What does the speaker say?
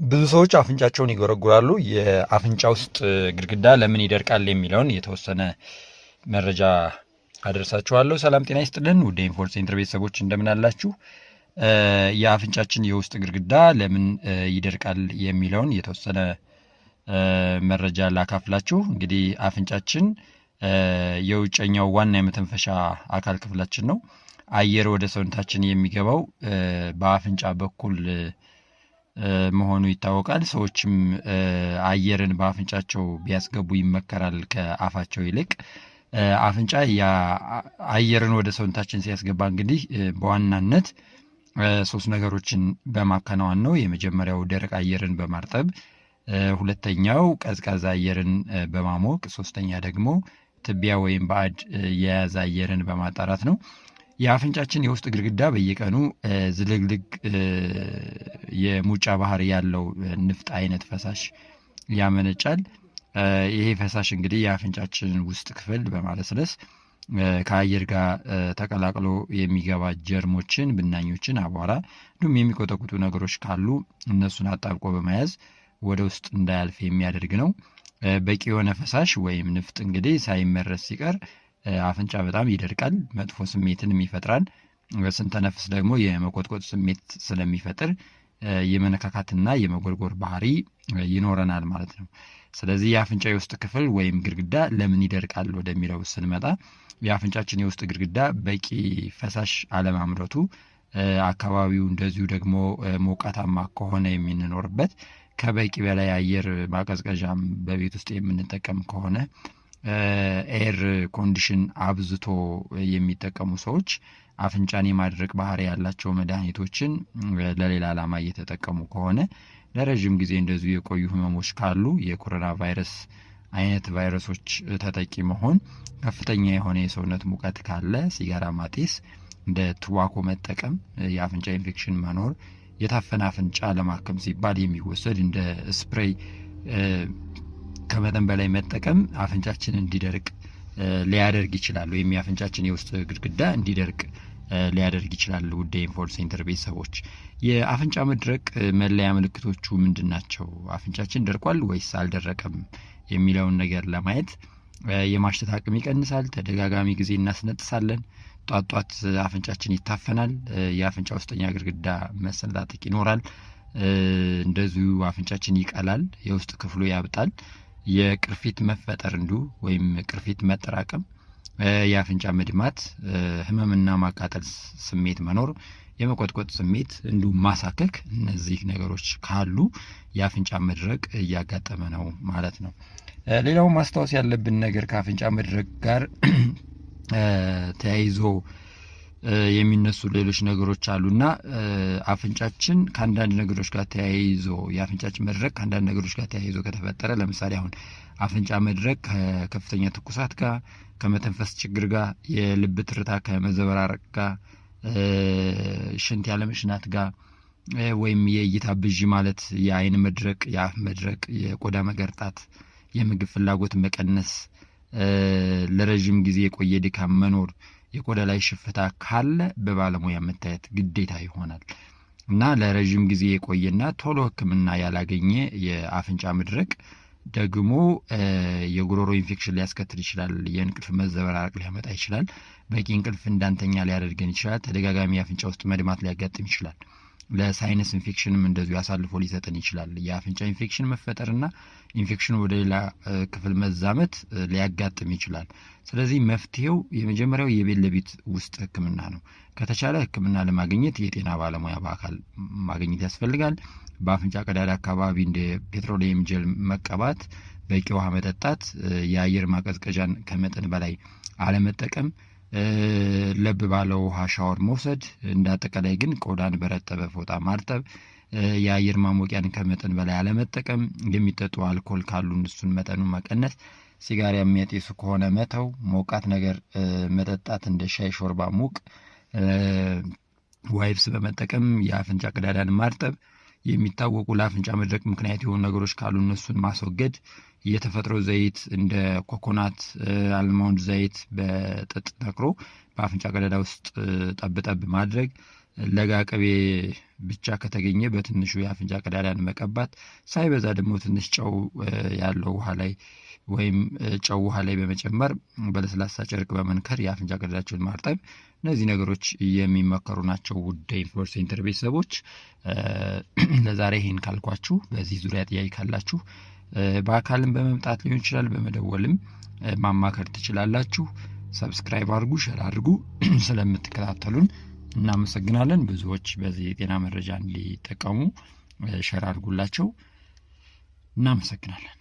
ብዙ ሰዎች አፍንጫቸውን ይጎረጉራሉ። የአፍንጫ ውስጥ ግድግዳ ለምን ይደርቃል የሚለውን የተወሰነ መረጃ አደርሳችኋለሁ። ሰላም ጤና ይስጥልን ውድ ኢንፎር ሴንተር ቤተሰቦች እንደምን አላችሁ? የአፍንጫችን የውስጥ ግድግዳ ለምን ይደርቃል የሚለውን የተወሰነ መረጃ ላካፍላችሁ። እንግዲህ አፍንጫችን የውጨኛው ዋና የመተንፈሻ አካል ክፍላችን ነው። አየር ወደ ሰውነታችን የሚገባው በአፍንጫ በኩል መሆኑ ይታወቃል። ሰዎችም አየርን በአፍንጫቸው ቢያስገቡ ይመከራል ከአፋቸው ይልቅ። አፍንጫ አየርን ወደ ሰውነታችን ሲያስገባ እንግዲህ በዋናነት ሶስት ነገሮችን በማከናወን ነው። የመጀመሪያው ደረቅ አየርን በማርጠብ፣ ሁለተኛው ቀዝቃዛ አየርን በማሞቅ፣ ሶስተኛ ደግሞ ትቢያ ወይም ባዕድ የያዘ አየርን በማጣራት ነው። የአፍንጫችን የውስጥ ግድግዳ በየቀኑ ዝልግልግ የሙጫ ባህሪ ያለው ንፍጥ አይነት ፈሳሽ ያመነጫል። ይሄ ፈሳሽ እንግዲህ የአፍንጫችን ውስጥ ክፍል በማለስለስ ከአየር ጋር ተቀላቅሎ የሚገባ ጀርሞችን፣ ብናኞችን፣ አቧራ እንዲሁም የሚቆጠቁጡ ነገሮች ካሉ እነሱን አጣብቆ በመያዝ ወደ ውስጥ እንዳያልፍ የሚያደርግ ነው። በቂ የሆነ ፈሳሽ ወይም ንፍጥ እንግዲህ ሳይመረስ ሲቀር አፍንጫ በጣም ይደርቃል፣ መጥፎ ስሜትንም ይፈጥራል። ስንተነፍስ ደግሞ የመቆጥቆጥ ስሜት ስለሚፈጥር የመነካካትና የመጎርጎር ባህሪ ይኖረናል ማለት ነው። ስለዚህ የአፍንጫ የውስጥ ክፍል ወይም ግድግዳ ለምን ይደርቃል ወደሚለው ስንመጣ የአፍንጫችን የውስጥ ግድግዳ በቂ ፈሳሽ አለማምረቱ፣ አካባቢው እንደዚሁ ደግሞ ሞቃታማ ከሆነ የምንኖርበት ከበቂ በላይ አየር ማቀዝቀዣም በቤት ውስጥ የምንጠቀም ከሆነ ኤር ኮንዲሽን አብዝቶ የሚጠቀሙ ሰዎች አፍንጫን የማድረቅ ባህሪ ያላቸው መድኃኒቶችን ለሌላ ዓላማ እየተጠቀሙ ከሆነ ለረዥም ጊዜ እንደዚሁ የቆዩ ህመሞች ካሉ የኮሮና ቫይረስ አይነት ቫይረሶች ተጠቂ መሆን፣ ከፍተኛ የሆነ የሰውነት ሙቀት ካለ ሲጋራ ማጤስ፣ እንደ ትዋኮ መጠቀም፣ የአፍንጫ ኢንፌክሽን መኖር፣ የታፈነ አፍንጫ ለማከም ሲባል የሚወሰድ እንደ ስፕሬይ ከመጠን በላይ መጠቀም አፍንጫችን እንዲደርቅ ሊያደርግ ይችላል፣ ወይም የአፍንጫችን የውስጥ ግድግዳ እንዲደርቅ ሊያደርግ ይችላል። ውድ ኢንፎር ሴንተር ቤተሰቦች የአፍንጫ መድረቅ መለያ ምልክቶቹ ምንድን ናቸው? አፍንጫችን ደርቋል ወይስ አልደረቀም የሚለውን ነገር ለማየት የማሽተት አቅም ይቀንሳል፣ ተደጋጋሚ ጊዜ እናስነጥሳለን፣ ጧት ጧት አፍንጫችን ይታፈናል፣ የአፍንጫ ውስጠኛ ግድግዳ መሰንጣጠቅ ይኖራል፣ እንደዚሁ አፍንጫችን ይቀላል፣ የውስጥ ክፍሉ ያብጣል፣ የቅርፊት መፈጠር እንዲሁ ወይም ቅርፊት መጠራቀም፣ የአፍንጫ መድማት፣ ህመምና ማቃጠል ስሜት መኖር፣ የመቆጥቆጥ ስሜት እንዲሁም ማሳከክ፣ እነዚህ ነገሮች ካሉ የአፍንጫ መድረቅ እያጋጠመ ነው ማለት ነው። ሌላው ማስታወስ ያለብን ነገር ከአፍንጫ መድረቅ ጋር ተያይዞ የሚነሱ ሌሎች ነገሮች አሉና አፍንጫችን ከአንዳንድ ነገሮች ጋር ተያይዞ የአፍንጫችን መድረቅ ከአንዳንድ ነገሮች ጋር ተያይዞ ከተፈጠረ፣ ለምሳሌ አሁን አፍንጫ መድረቅ ከከፍተኛ ትኩሳት ጋር፣ ከመተንፈስ ችግር ጋር፣ የልብ ትርታ ከመዘበራረቅ ጋር፣ ሽንት ያለመሽናት ጋር፣ ወይም የእይታ ብዥ ማለት፣ የአይን መድረቅ፣ የአፍ መድረቅ፣ የቆዳ መገርጣት፣ የምግብ ፍላጎት መቀነስ፣ ለረጅም ጊዜ የቆየ ድካም መኖር፣ የቆዳ ላይ ሽፍታ ካለ በባለሙያ መታየት ግዴታ ይሆናል እና ለረጅም ጊዜ የቆየና ቶሎ ሕክምና ያላገኘ የአፍንጫ መድረቅ ደግሞ የጉሮሮ ኢንፌክሽን ሊያስከትል ይችላል። የእንቅልፍ መዘበራረቅ ሊያመጣ ይችላል። በቂ እንቅልፍ እንዳንተኛ ሊያደርገን ይችላል። ተደጋጋሚ የአፍንጫ ውስጥ መድማት ሊያጋጥም ይችላል። ለሳይነስ ኢንፌክሽንም እንደዚሁ አሳልፎ ሊሰጥን ይችላል። የአፍንጫ ኢንፌክሽን መፈጠርና ኢንፌክሽኑ ወደ ሌላ ክፍል መዛመት ሊያጋጥም ይችላል። ስለዚህ መፍትሄው የመጀመሪያው የቤት ለቤት ውስጥ ህክምና ነው። ከተቻለ ህክምና ለማግኘት የጤና ባለሙያ በአካል ማግኘት ያስፈልጋል። በአፍንጫ ቀዳዳ አካባቢ እንደ ፔትሮሊየም ጀል መቀባት፣ በቂ ውሃ መጠጣት፣ የአየር ማቀዝቀዣን ከመጠን በላይ አለመጠቀም፣ ለብ ባለው ውሃ ሻወር መውሰድ፣ እንደ አጠቃላይ ግን ቆዳን በረጠበ ፎጣ ማርጠብ፣ የአየር ማሞቂያን ከመጠን በላይ አለመጠቀም፣ የሚጠጡ አልኮል ካሉ እሱን መጠኑን መቀነስ፣ ሲጋራ የሚያጤሱ ከሆነ መተው፣ ሞቃት ነገር መጠጣት እንደ ሻይ፣ ሾርባ፣ ሙቅ፣ ዋይፕስ በመጠቀም የአፍንጫ ቀዳዳን ማርጠብ፣ የሚታወቁ ለአፍንጫ መድረቅ ምክንያት የሆኑ ነገሮች ካሉ እነሱን ማስወገድ፣ የተፈጥሮ ዘይት እንደ ኮኮናት፣ አልሞንድ ዘይት በጥጥ ነክሮ በአፍንጫ ቀዳዳ ውስጥ ጠብጠብ ማድረግ፣ ለጋ ቅቤ ብቻ ከተገኘ በትንሹ የአፍንጫ ቀዳዳን መቀባት፣ ሳይበዛ ደግሞ ትንሽ ጨው ያለው ውሃ ላይ ወይም ጨው ውሃ ላይ በመጨመር በለስላሳ ጨርቅ በመንከር የአፍንጫ ቀዳዳቸውን ማርጠብ፣ እነዚህ ነገሮች የሚመከሩ ናቸው። ውድ ኢንፍሉዌንስ ሴንተር ቤተሰቦች ለዛሬ ይሄን ካልኳችሁ፣ በዚህ ዙሪያ ጥያቄ ካላችሁ በአካልም በመምጣት ሊሆን ይችላል፣ በመደወልም ማማከር ትችላላችሁ። ሰብስክራይብ አድርጉ፣ ሼር አድርጉ። ስለምትከታተሉን እናመሰግናለን። ብዙዎች በዚህ የጤና መረጃ እንዲጠቀሙ ሼር አድርጉላቸው። እናመሰግናለን።